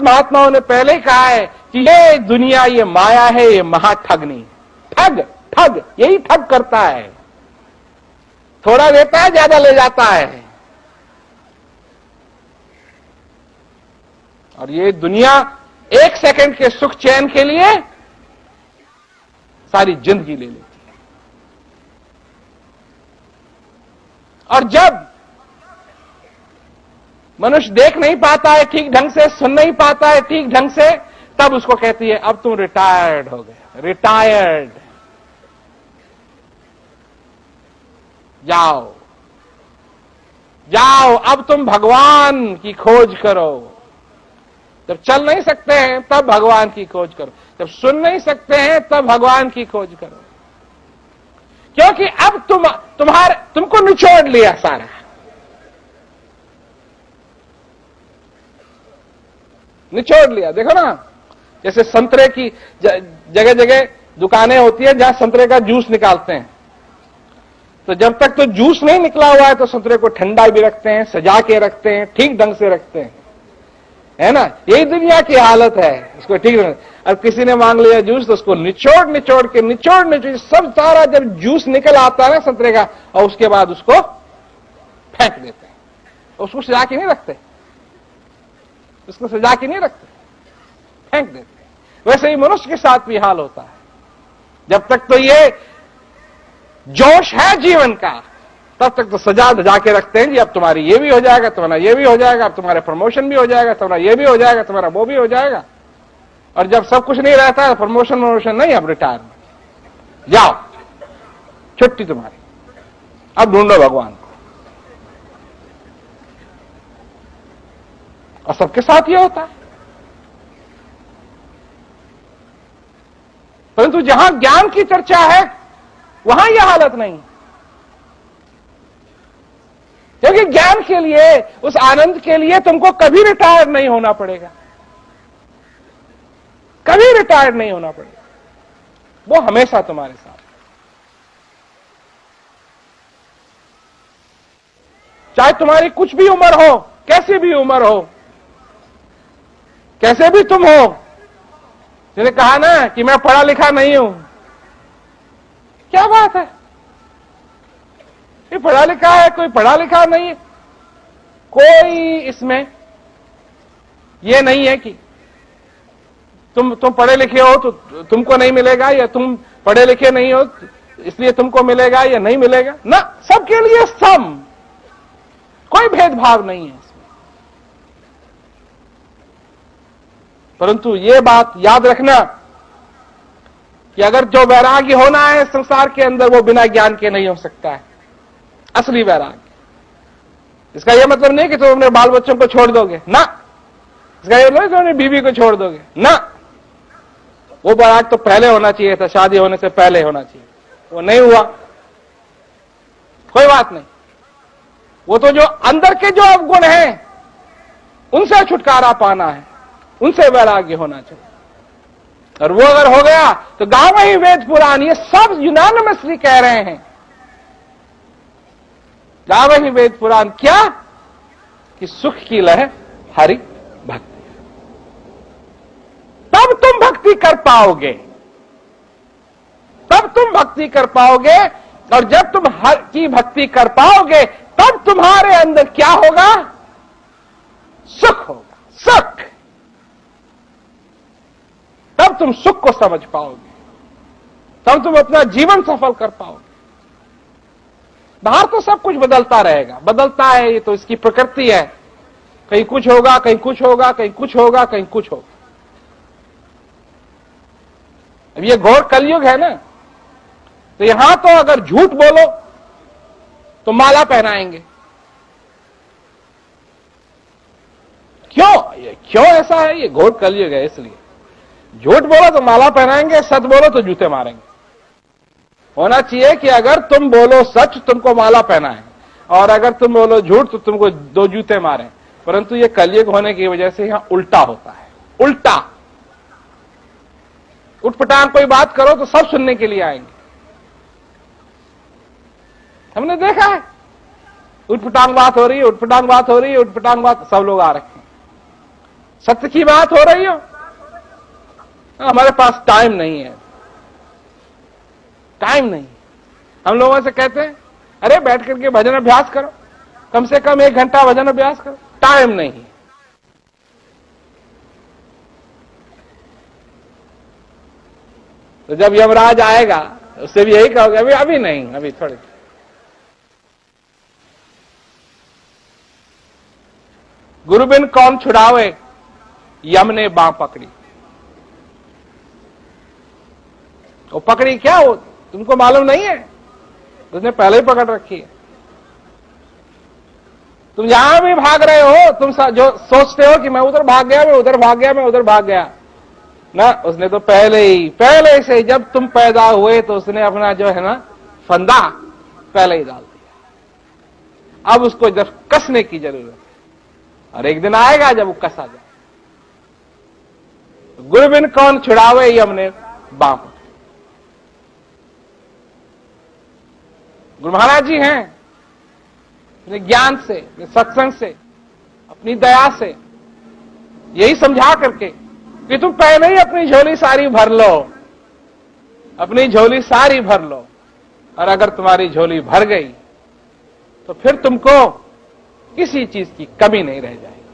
महात्माओं ने पहले ही कहा है कि ये दुनिया, ये माया है, ये महाठगनी। ठग ठग यही ठग करता है, थोड़ा देता है, ज्यादा ले जाता है। और ये दुनिया एक सेकंड के सुख चैन के लिए सारी जिंदगी ले लेती है। और जब मनुष्य देख नहीं पाता है ठीक ढंग से, सुन नहीं पाता है ठीक ढंग से, तब उसको कहती है अब तुम रिटायर्ड हो गए, रिटायर्ड, जाओ जाओ, अब तुम भगवान की खोज करो। जब चल नहीं सकते हैं तब भगवान की खोज करो, जब सुन नहीं सकते हैं तब भगवान की खोज करो, क्योंकि अब तुमको निचोड़ लिया सारा। निचोड़ लिया। देखो ना, जैसे संतरे की जगह जगह दुकानें होती है जहां संतरे का जूस निकालते हैं, तो जब तक तो जूस नहीं निकला हुआ है तो संतरे को ठंडा भी रखते हैं, सजा के रखते हैं, ठीक ढंग से रखते हैं, है ना। यही दुनिया की हालत है, उसको ठीक ढंग। अब किसी ने मांग लिया जूस तो उसको निचोड़ निचोड़ के सब सारा जब जूस निकल आता है ना संतरे का, और उसके बाद उसको फेंक देते हैं, उसको सजा के नहीं रखते, उसको सजा के नहीं रखते, फेंक देते। वैसे ही मनुष्य के साथ भी हाल होता है। जब तक तो ये जोश है जीवन का, तब तक तो सजा धजा के रखते हैं जी, अब तुम्हारी ये भी हो जाएगा, तुम्हारा ये भी हो जाएगा, अब तुम्हारा प्रमोशन भी हो जाएगा, तुम्हारा ये भी हो जाएगा, तुम्हारा वो भी हो जाएगा। और जब सब कुछ नहीं रहता है, प्रमोशन नहीं, अब रिटायरमेंट, जाओ छुट्टी तुम्हारी, अब ढूंढो भगवान को। और सबके साथ ये होता है। परंतु जहां ज्ञान की चर्चा है वहां यह हालत नहीं, क्योंकि ज्ञान के लिए, उस आनंद के लिए तुमको कभी रिटायर नहीं होना पड़ेगा, कभी रिटायर नहीं होना पड़ेगा, वो हमेशा तुम्हारे साथ। चाहे तुम्हारी कुछ भी उम्र हो, कैसी भी उम्र हो, कैसे भी तुम हो। जिन्हें कहा ना कि मैं पढ़ा लिखा नहीं हूं, क्या बात है, ये पढ़ा लिखा है, कोई पढ़ा लिखा नहीं है, कोई इसमें ये नहीं है कि तुम पढ़े लिखे हो तो तुमको नहीं मिलेगा, या तुम पढ़े लिखे नहीं हो इसलिए तुमको मिलेगा या नहीं मिलेगा ना। सबके लिए सम, कोई भेदभाव नहीं है इसमें। परंतु ये बात याद रखना कि अगर जो वैराग्य होना है संसार के अंदर, वो बिना ज्ञान के नहीं हो सकता है, असली वैराग्य। इसका यह मतलब नहीं कि तुम अपने बाल बच्चों को छोड़ दोगे ना, इसका यह मतलब नहीं कि तुम अपनी बीवी को छोड़ दोगे ना। वो वैराग्य तो पहले होना चाहिए था, शादी होने से पहले होना चाहिए, वो नहीं हुआ, कोई बात नहीं। वो तो जो अंदर के जो अवगुण हैं उनसे छुटकारा पाना है, उनसे वैराग्य होना चाहिए। और वो अगर हो गया तो गांव ही वेद पुराण, ये सब यूनानिमसली कह रहे हैं, गांव ही वेद पुराण, क्या कि सुख की लहर हरि भक्ति, तब तुम भक्ति कर पाओगे, तब तुम भक्ति कर पाओगे। और जब तुम हर की भक्ति कर पाओगे तब तुम्हारे अंदर क्या होगा, सुख होगा, सुख। तब तुम सुख को समझ पाओगे, तब तुम अपना जीवन सफल कर पाओगे। बाहर तो सब कुछ बदलता रहेगा, बदलता है, ये तो इसकी प्रकृति है, कहीं कुछ होगा, कहीं कुछ होगा, कहीं कुछ होगा, कहीं कुछ होगा। अब ये घोर कलयुग है ना, तो यहां तो अगर झूठ बोलो तो माला पहनाएंगे। क्यों ऐसा है, ये घोर कलयुग है, इसलिए झूठ बोलो तो माला पहनाएंगे, सच बोलो तो जूते मारेंगे। होना चाहिए कि अगर तुम बोलो सच तुमको माला पहनाएं, और अगर तुम बोलो झूठ तो तुमको 2 जूते मारें। परंतु ये कलयुग होने की वजह से यहां उल्टा होता है, उल्टा। उठपटांग कोई बात करो तो सब सुनने के लिए आएंगे, हमने देखा है। उठपटांग बात हो रही है, उठपटांग बात हो रही है, उठपटांग बात, सब लोग आ रखे हैं। सत्य की बात हो रही हो। हमारे पास टाइम नहीं है, टाइम नहीं। हम लोगों से कहते हैं अरे बैठ करके भजन अभ्यास करो, कम से कम 1 घंटा भजन अभ्यास करो। टाइम नहीं। तो जब यमराज आएगा उससे भी यही कहोगे अभी अभी नहीं, अभी थोड़ी। गुरु बिन कौन छुड़ावे, यम ने बांह पकड़ी। वो पकड़ी क्या, वो तुमको मालूम नहीं है, उसने पहले ही पकड़ रखी है। तुम जहां भी भाग रहे हो, तुम जो सोचते हो कि मैं उधर भाग गया, मैं उधर भाग गया, मैं उधर भाग गया ना, उसने तो पहले से जब तुम पैदा हुए तो उसने अपना जो है ना फंदा पहले ही डाल दिया। अब उसको जब कसने की जरूरत है, और एक दिन आएगा जब वो कसा जाए। गुरु बिन कौन छुड़ावे, यम ने बांह पकड़ी। गुरु महाराज जी हैं अपने ज्ञान से, अपने सत्संग से, अपनी दया से यही समझा करके कि तुम पहले ही अपनी झोली सारी भर लो, अपनी झोली सारी भर लो, और अगर तुम्हारी झोली भर गई तो फिर तुमको किसी चीज की कमी नहीं रह जाएगी।